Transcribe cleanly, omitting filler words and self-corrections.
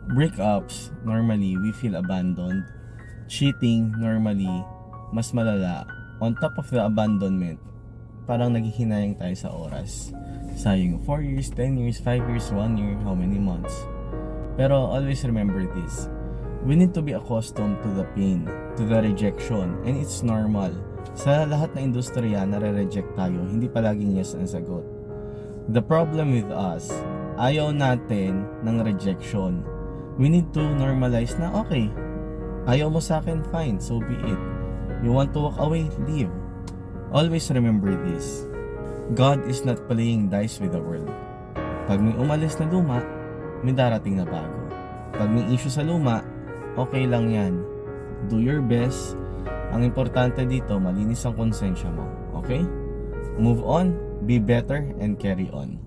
Breakups, normally, we feel abandoned. Cheating, normally, mas malala. On top of the abandonment, parang naghihinayang tayo sa oras. Sayang 4 years, 10 years, 5 years, 1 year, how many months. Pero always remember this. We need to be accustomed to the pain, to the rejection, and it's normal. Sa lahat na industriya, nare-reject tayo, hindi palaging yes ang sagot. The problem with us, ayaw natin ng rejection. We need to normalize na, okay, ayaw mo sa akin, fine, so be it. You want to walk away, leave. Always remember this. God is not playing dice with the world. Pag may umalis na luma, may darating na bago. Pag may issue sa luma, okay lang yan. Do your best. Ang importante dito, malinis ang konsensya mo. Okay? Move on, be better, and carry on.